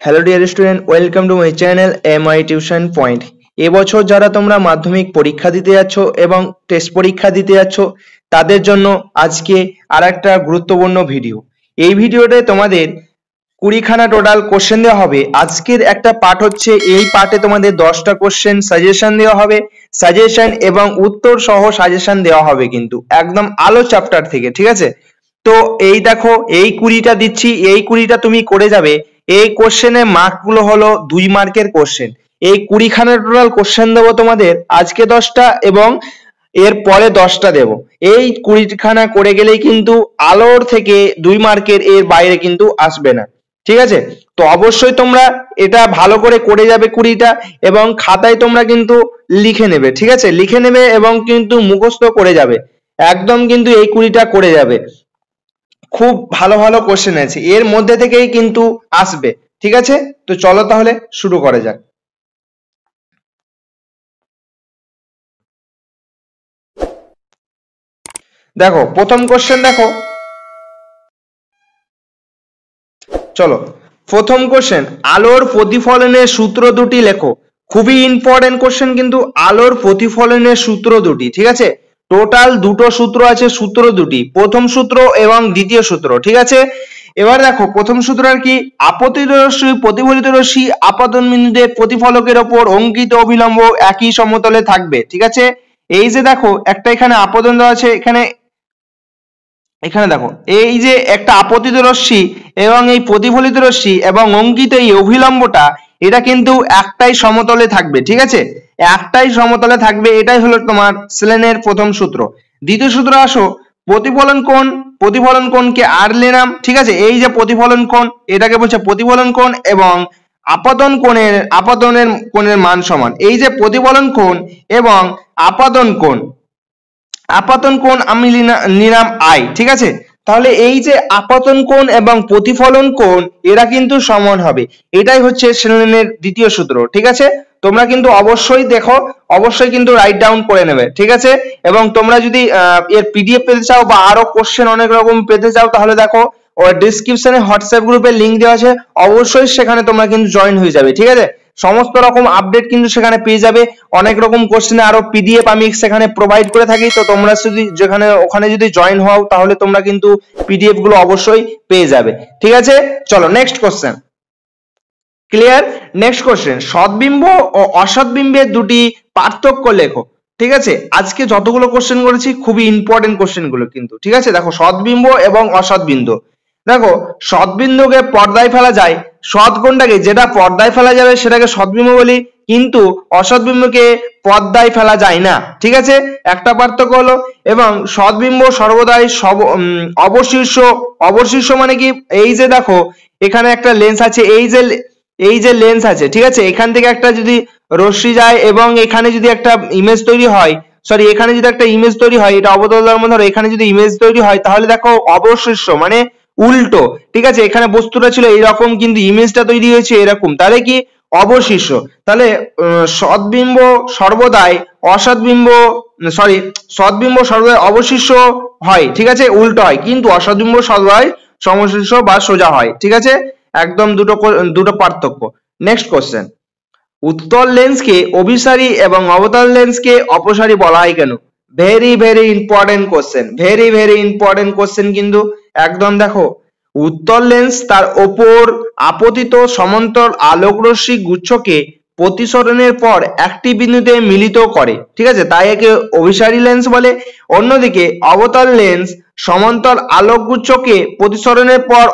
Hello dear student, welcome to my channel MI tuition point. এবছর যারা তোমরা মাধ্যমিক পরীক্ষা দিতে যাচ্ছ এবং টেস্ট পরীক্ষা দিতে যাচ্ছ তাদের জন্য আজকে আর একটা গুরুত্বপূর্ণ ভিডিও। এই ভিডিওতে তোমাদের 20খানা টোটাল কোশ্চেন দেওয়া হবে। আজকের একটা পার্ট হচ্ছে, এই পার্টে তোমাদের 10টা কোশ্চেন সাজেশন দেওয়া হবে, সাজেশন এবং উত্তর সহ সাজেশন দেওয়া হবে কিন্তু একদম আলো চ্যাপ্টার থেকে, ঠিক আছে? তো এই দেখো, এই 20টা দিচ্ছি, এই 20টা তুমি করে যাবে। এই কোশ্চেনের মার্কগুলো হলো 2 মার্কের কোশ্চেন। এই 20খানা টোটাল কোশ্চেন দেবো তোমাদের, আজকে 10টা এবং এর পরে 10টা দেব। এই 20খানা করে গেলেই কিন্তু আলোর থেকে 2 মার্কের এর বাইরে কিন্তু আসবে না, ঠিক আছে? তো অবশ্যই তোমরা এটা ভালো করে যাবে 20টা, এবং খাতায় তোমরা কিন্তু লিখে নেবে, ঠিক আছে? লিখে নেবে এবং কিন্তু মুখস্থ করে যাবে, একদম কিন্তু এই 20টা করে যাবে। খুব ভালো ভালো কোশ্চেন আছে, এর মধ্যে থেকেই কিন্তু আসবে, ঠিক আছে? তো চলো তাহলে শুরু করা যাক। দেখো প্রথম কোশ্চেন, দেখো চলো প্রথম কোশ্চেন, আলোর প্রতিফলনের সূত্র দুটি লেখো। খুবই ইম্পর্টেন্ট কোশ্চেন কিন্তু, আলোর প্রতিফলনের সূত্র দুটি, ঠিক আছে? টোটাল দুটো সূত্র আছে, সূত্র দুটি, প্রথম সূত্র এবং দ্বিতীয় সূত্র, ঠিক আছে? এবার দেখো প্রথম সূত্র আর কি, আপতিত রশ্মি প্রতিফলিত রশ্মি আপাতন বিন্দুতে প্রতিফলকের ওপর অঙ্কিত অভিলম্ব একই সমতলে থাকবে, ঠিক আছে? এই যে দেখো একটা এখানে আপতন দেওয়া আছে, এখানে দেখো এই যে একটা আপতিত রশ্মি এবং এই প্রতিফলিত রশ্মি এবং অঙ্কিত এই অভিলম্বটা, এটা কিন্তু একটাই সমতলে থাকবে, ঠিক আছে? একটাই সমতলে থাকবে, এটাই হলো তোমার স্নেলের প্রথম সূত্র। দ্বিতীয় সূত্র আসো, প্রতিফলন কোণকে আর নিলাম, ঠিক আছে? এই যে প্রতিফলন কোণ, এটাকে বলছে প্রতিফলন কোণ, এবং আপতনের কোণের মান সমান। এই যে প্রতিফলন কোণ এবং আপাতন কোণ আমি নিলাম আই, ঠিক আছে? তাহলে এই যে আপতন কোণ এবং প্রতিফলন কোণ, এরা কিন্তু সমান হবে, এটাই হচ্ছে স্নেলের দ্বিতীয় সূত্র, ঠিক আছে? তোমরা কিন্তু অবশ্যই দেখো, অবশ্যই কিন্তু রাইট ডাউন করে নেবে, ঠিক আছে? এবং তোমরা যদি এর পিডিএফ পেতে চাও বা আরো কোশ্চেন অনেক রকম পেতে চাও, তাহলে দেখো ওর ডেসক্রিপশনে হোয়াটসঅ্যাপ গ্রুপের লিংক দেওয়া আছে, অবশ্যই সেখানে তোমরা কিন্তু জয়েন হয়ে যাবে, ঠিক আছে? সমস্ত রকম আপডেট কিন্তু সেখানে পেয়ে যাবে। অনেক রকম কোশ্চেনে আরো পিডিএফ আমি সেখানে প্রোভাইড করে থাকি, তো তোমরা যদি ওখানে যদি জয়েন হও তাহলে তোমরা কিন্তু পিডিএফ গুলো অবশ্যই পেয়ে যাবে, ঠিক আছে? চলো next question. Clear? Next question, সৎবিম্ব ও অসৎবিম্বের দুটি পার্থক্য লেখো, ঠিক আছে? আজকে যতগুলো কোশ্চেন করেছি খুবই ইম্পর্টেন্ট কোশ্চেন গুলো কিন্তু, ঠিক আছে? দেখো সৎবিম্ব এবং অসৎবিম্ব, দেখো সৎবিন্দুকে পর্দায় ফেলা যায়, সৎ কোণটাকে যেটা পর্দায় ফেলা যাবে সেটাকে সৎবিম্ব বলি, কিন্তু অসৎবিম্বকে পর্দায় ফেলা যায় না, ঠিক আছে? একটা পার্থক্য হলো। এবং সৎবিম্ব সর্বদাই অবশীর্ষ মানে কি, এই যে দেখো এখানে একটা লেন্স আছে, এই যে লেন্স আছে, ঠিক আছে? এখান থেকে একটা যদি রশ্মি যায় এবং এখানে যদি একটা ইমেজ তৈরি হয়, এখানে যদি একটা ইমেজ তৈরি হয়, এটা অবতল দর্পণ ধরো, এখানে যদি ইমেজ তৈরি হয় তাহলে দেখো অবশিষ্ট মানে উল্টো, ঠিক আছে? এখানে বস্তুটা ছিল এইরকম কিন্তু ইমেজটা তৈরি হয়েছে এরকম, তাহলে কি অবশিষ্ট। তাহলে সৎবিম্ব সর্বদাই অবশিষ্ট হয়, ঠিক আছে? উল্টো হয়, কিন্তু অসৎবিম্ব সর্বদাই সমশীর্ষ বা সোজা হয়, ঠিক আছে? একদম দুটো পার্থক্য। নেক্সট কোশ্চেন, উত্তল লেন্সকে অভিসারী এবং অবতল লেন্সকে অপসারী বলা হয় কেন? Very important question, very important question কিন্তু একদম। দেখো উত্তল লেন্স তার ওপর আপতিত সমান্তর আলোকরশ্মি গুচ্ছকে প্রতিসরণের পর একটি বিন্দুতে মিলিত করে, ঠিক আছে? তাই একে অভিসারী লেন্স বলে। অন্যদিকে অবতল লেন্স সমান্তর আলোকগুচ্ছকে প্রতিসরণের পর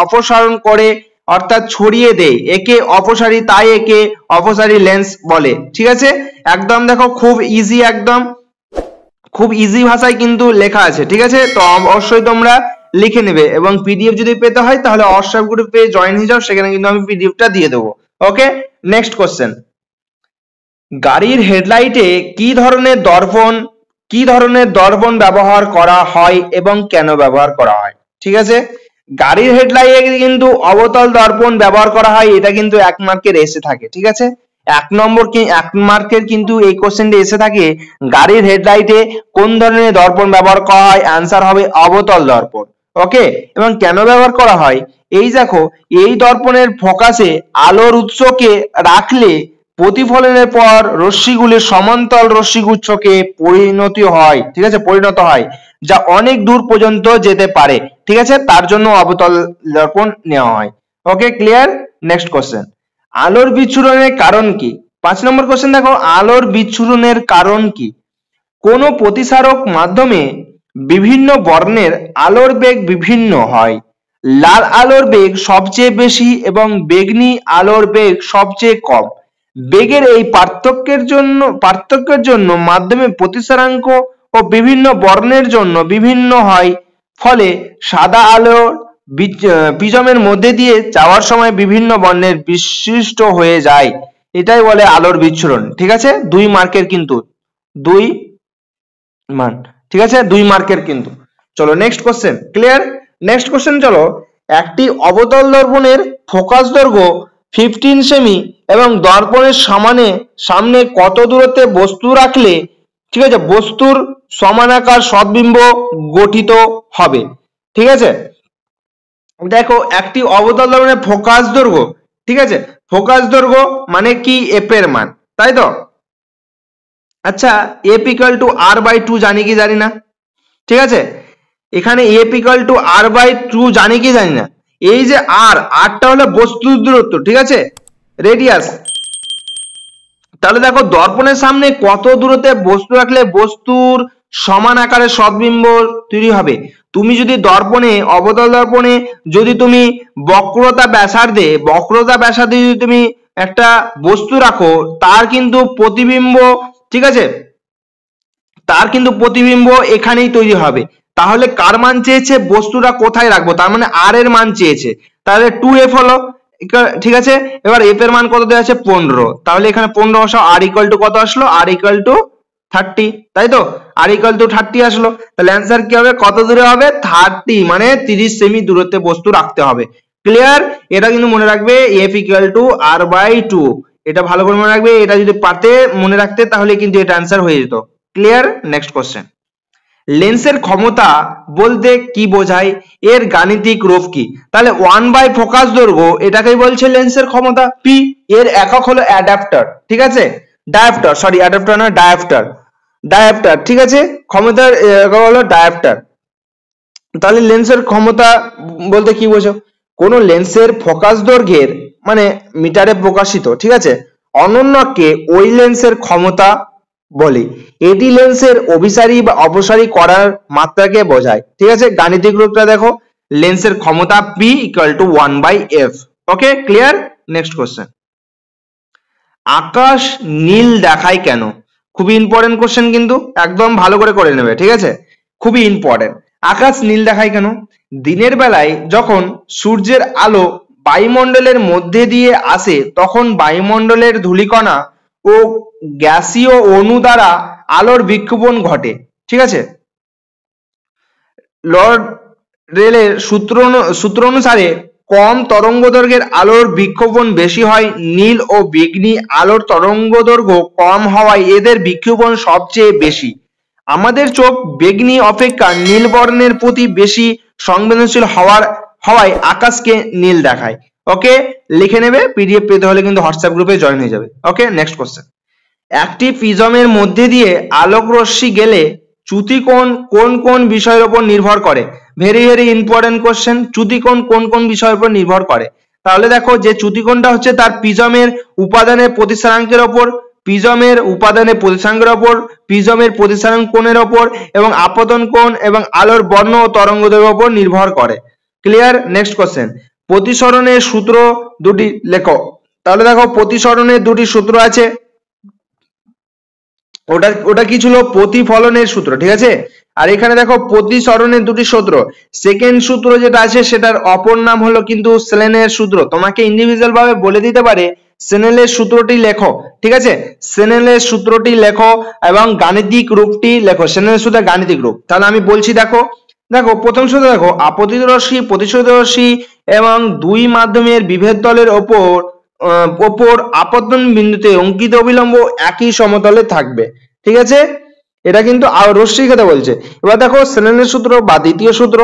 অপসারণ করে, অর্থাৎ ছড়িয়ে দেয়, একে অপসারী, তাই একে অপসারী লেন্স বলে, ঠিক আছে? একদম দেখো খুব ইজি, একদম খুব ইজি ভাষায় কিন্তু লেখা আছে, ঠিক আছে? তো অবশ্যই তোমরা লিখে নেবে, এবং পিডিএফ যদি পেতে হয় তাহলে হোয়াটসঅ্যাপ গ্রুপে জয়েন হয়ে যাও, সেখানে কিন্তু আমি পিডিএফটা দিয়ে দেবো। ওকে, নেক্সট কোশ্চেন, গাড়ির হেডলাইটে কি ধরনের দর্পণ ব্যবহার করা হয় এবং কেন ব্যবহার করা হয়, ঠিক আছে? গাড়ির হেডলাইটে কিন্তু অবতল দর্পণ ব্যবহার করা হয়, এটা কিন্তু 1 মার্কের এসে থাকে, ঠিক আছে? 1 মার্কের কিন্তু এই কোশ্চেনটা এসে থাকে, গাড়ির হেডলাইটে কোন ধরনের দর্পণ ব্যবহার করা হয়? অ্যান্সার হবে অবতল দর্পণ। ওকে, এবং কেন ব্যবহার করা হয়? এই দেখো এই দর্পণের ফোকাসে আলোর উৎসকে রাখলে প্রতিফলনের পর রশ্মিগুলি সমান্তরাল রশ্মিগুচ্ছকে পরিণত হয় যা অনেক দূর পর্যন্ত যেতে পারে। ঠিক আছে, তার জন্য অবতল দর্পণ নেওয়া হয়। ওকে, ক্লিয়ার? নেক্সট কোশ্চেন, আলোর বিচ্ছুরণের কারণ কি? 5 নম্বর কোশ্চেন দেখো, আলোর বিচ্ছুরণের কারণ কি? কোন প্রতিসারক মাধ্যমে বিভিন্ন বর্ণের আলোর বেগ বিভিন্ন হয়। লাল আলোর বেগ সবচেয়ে বেশি এবং বেগনি আলোর বেগ সবচেয়ে কম। বেগের এই পার্থক্যের জন্য মাধ্যমে প্রতিসরাঙ্ক ও বিভিন্ন বর্ণের জন্য বিভিন্ন হয়। ফলে সাদা আলোর প্রিজমের মধ্যে দিয়ে যাওয়ার সময় বিভিন্ন বর্ণের বিশিষ্ট হয়ে যায়। এটাই বলে আলোর বিচ্ছুরণ। ঠিক আছে, 2 মার্কের কিন্তু 2 মান। ঠিক আছে, 2 মার্কের কিন্তু। চলো next question, clear? Next question চলো, একটি অবতল দর্পণের ফোকাস দৈর্ঘ্য 15 সেমি এবং দর্পণের সামনে কত দূরত্বে বস্তু রাখলে, ঠিক আছে, বস্তুর সমানাকার সদ্বিম্ব গঠিত হবে? ঠিক আছে, দেখো একটি অবতল দর্পণের ফোকাস দৈর্ঘ্য, ঠিক আছে, ফোকাস দৈর্ঘ্য মানে কি? এফ এর মান, তাই তো? আচ্ছা, F equal to R by 2 জানি কি জানি না? ঠিক আছে, এখানে F equal to R by 2 জানি কি জানি না? এই যে আরটা হলো বস্তুর দূরত্ব, ঠিক আছে, রেডিয়াস। তাহলে দেখো দর্পণের সামনে কত দূরত্বে বস্তু রাখলে বস্তুর সমান আকারের সদ্বিম্ব তৈরি হবে। তুমি যদি অবতল দর্পণে যদি তুমি বক্রতা ব্যাসার্ধে যদি তুমি একটা বস্তু রাখো, তার কিন্তু প্রতিবিম্ব, ঠিক আছে, তার কিন্তু প্রতিবিম্ব এখানেই তৈরি হবে। তাহলে কার মান চেয়েছে? বস্তুটা কোথায় রাখবো, তার মানে আর এর মান চেয়েছে। তাহলে 2f হলো, ঠিক আছে। এবার f এর মান কত দেওয়া আছে? 15। তাহলে এখানে 15 বসাও, r ইকুয়াল টু কত আসলো? r ইকুয়াল টু 30, তাই তো? r ইকুয়াল টু 30 আসলো। তাহলে অ্যান্সার কি হবে? কত দূরে হবে? 30, মানে 30 সেমি দূরত্বে বস্তু রাখতে হবে। ক্লিয়ার? এটা কিন্তু মনে রাখবে, f equal to r by 2। এটা ভালো করে মনে রাখবে। এটা যদি পারতে মনে রাখতে তাহলে কিন্তু এটা অ্যান্সার হয়ে যেত। ক্লিয়ার? নেক্সট কোশ্চেন, লেন্সের ক্ষমতা বলতে কি বোঝায়? এর গাণিতিক রূপ কি? তাহলে 1 বাই ফোকাস দৈর্ঘ্য, এটাকেই বলছে লেন্সের ক্ষমতা। পি এর একক হলো অ্যাডাপ্টার, ঠিক আছে, ডায়াপ্টার, সরি অ্যাডাপ্টার না, ডায়াপ্টার, ঠিক আছে, ক্ষমতার একক হলো ডায়াপ্টার। তাহলে লেন্সের ক্ষমতা বলতে কি বোঝো? কোন লেন্সের ফোকাস দৈর্ঘ্যের মানে মিটারে প্রকাশিত, ঠিক আছে, অনন্যকে ওই লেন্সের ক্ষমতা বলে। এটি লেন্সের অভিসারী বা অপসারী করার মাত্রাকে বোঝায়। ঠিক আছে, গাণিতিক রূপটা দেখো, লেন্সের ক্ষমতা P equal to 1 by F। Okay, clear? Next question, আকাশ নীল দেখায় কেন? খুবই ইম্পর্টেন্ট কোশ্চেন, কিন্তু একদম ভালো করে নেবে, ঠিক আছে, খুবই ইম্পর্টেন্ট। আকাশ নীল দেখায় কেন? দিনের বেলায় যখন সূর্যের আলো বায়ুমণ্ডলের মধ্যে দিয়ে আসে তখন বায়ুমণ্ডলের ধূলিকণা ও গ্যাসীয় অণু দ্বারা আলোর বিক্ষেপণ ঘটে। ঠিক আছে, লর্ড রেলের সূত্র অনুসারে কম তরঙ্গদৈর্ঘ্যের আলোর বিক্ষেপণ বেশি হয়, নীল ও বেগনি আলোর তরঙ্গদৈর্ঘ্য কম হওয়ায় এদের বিক্ষেপণ সবচেয়ে বেশি। আমাদের চোখ বেগনি অপেক্ষা নীল বর্ণের প্রতি বেশি সংবেদনশীল হওয়ায় আকাশকে নীল দেখায়। ওকে, লিখে নেবে, পিডিএফ পেতে হলে কিন্তু হোয়াটসঅ্যাপ গ্রুপে জয়েন হয়ে যাবে। ওকে, নেক্সট কোশ্চেন, একটি প্রিজমের মধ্যে দিয়ে আলোক রশ্মি গেলে চ্যুতিকোণ কোন কোন বিষয়ের উপর নির্ভর করে? Very important question. চ্যুতিকোণ কোন কোন বিষয়ের উপর নির্ভর করে? তাহলে দেখো, যে চ্যুতিকোণটা হচ্ছে তার প্রিজমের উপাদানের প্রতিসরাঙ্কের উপর, প্রিজমের প্রতিসরণ কোণের উপর এবং আপতন কোণ এবং আলোর বর্ণ ও তরঙ্গদৈর্ঘ্যের উপর নির্ভর করে। ক্লিয়ার? নেক্সট কোশ্চেন, প্রতিসরণের সূত্র দুটি লেখো। তাহলে দেখো, প্রতিসরণের দুটি সূত্র আছে। ওটা কি ছিল? প্রতিফলনের সূত্র, ঠিক আছে। আর এখানে দেখো প্রতিসরণের দুটি সূত্র, সেকেন্ড সূত্র যেটা আছে সেটার অপর নাম হলো কিন্তু স্নেলের সূত্র। তোমাকে ইন্ডিভিজুয়াল ভাবে বলে দিতে পারে স্নেলের সূত্রটি লেখো, ঠিক আছে, স্নেলের সূত্রটি লেখো এবং গাণিতিক রূপটি লেখো। স্নেলের সূত্রের গাণিতিক রূপ, তাহলে আমি বলছি, দেখো প্রথম সূত্র দেখো, আপতিত রশ্মি প্রতিসরিত রশ্মি এবং দুই মাধ্যমের বিভেদ তলের ওপর আপতন বিন্দুতে অঙ্কিত অবিলম্ব একই সমতলে থাকবে। ঠিক আছে, এটা কিন্তু রশ্মির কথা বলছে। এবার দেখো স্নেলের সূত্র বা দ্বিতীয় সূত্র,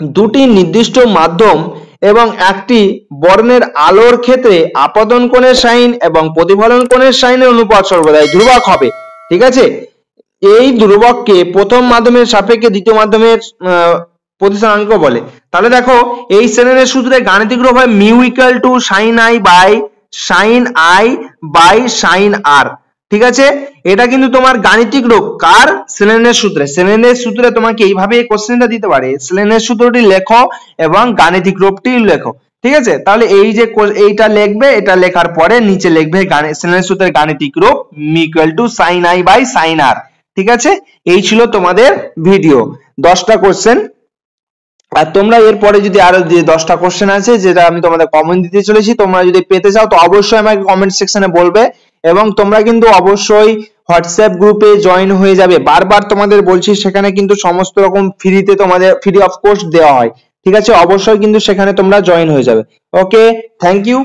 দুটি নির্দিষ্ট মাধ্যম এবং একটি বর্ণের আলোর ক্ষেত্রে আপতন কোণের সাইন এবং প্রতিফলন কোণের সাইনের অনুপাত সর্বদাই ধ্রুবক হবে। ঠিক আছে, এই ধ্রুবককে প্রথম মাধ্যমের সাপেক্ষে দ্বিতীয় মাধ্যমের প্রতিস্থানাঙ্ক বলে। তাহলে দেখো এই শ্রেণীর সূত্রে গাণিতিক রূপ হয় mu equal to sine I by sine R. ঠিক আছে, এটা কিন্তু তোমার গাণিতিক রূপ কার? স্নেলেনের সূত্রে। স্নেলেনের সূত্রে তোমাকে এইভাবে কোশ্চেনটা দিতে পারে, স্নেলেনের সূত্রটি লেখো এবং গাণিতিক রূপটি লেখো। ঠিক আছে, তাহলে এই যে এইটা লিখবে, এটা লেখার পরে নিচে লিখবে স্নেলেনের সূত্রের গাণিতিক রূপ mu equal to sine I by sine R. ঠিক আছে, এই ছিল তোমাদের ভিডিও 10টা কোশ্চেন। আর তোমরা এরপরে যদি আরো যে 10টা কোশ্চেন আছে যেটা আমি তোমাদের কমেন্ট দিতে চলেছি, তোমরা যদি পেতে চাও তো অবশ্যই আমাকে কমেন্ট সেকশনে বলবে এবং তোমরা কিন্তু অবশ্যই হোয়াটসঅ্যাপ গ্রুপে জয়েন হয়ে যাবে। বারবার তোমাদের বলছি, সেখানে কিন্তু সমস্ত রকম ফ্রিতে তোমাদের ফ্রি অফ কোর্স দেওয়া হয়। ঠিক আছে, অবশ্যই কিন্তু সেখানে তোমরা জয়েন হয়ে যাবে। ওকে, থ্যাংক ইউ।